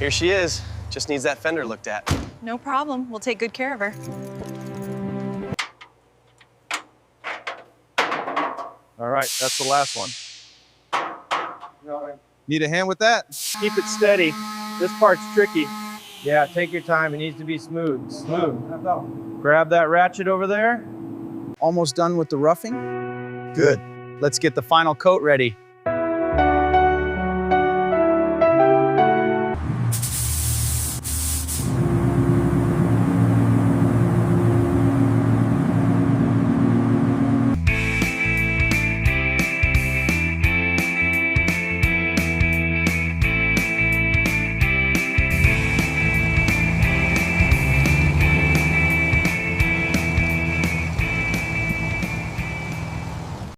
Here she is. Just needs that fender looked at. No problem. We'll take good care of her. All right, that's the last one. Need a hand with that? Keep it steady. This part's tricky. Yeah, take your time. It needs to be smooth. Smooth. Grab that ratchet over there. Almost done with the roughing? Good. Let's get the final coat ready.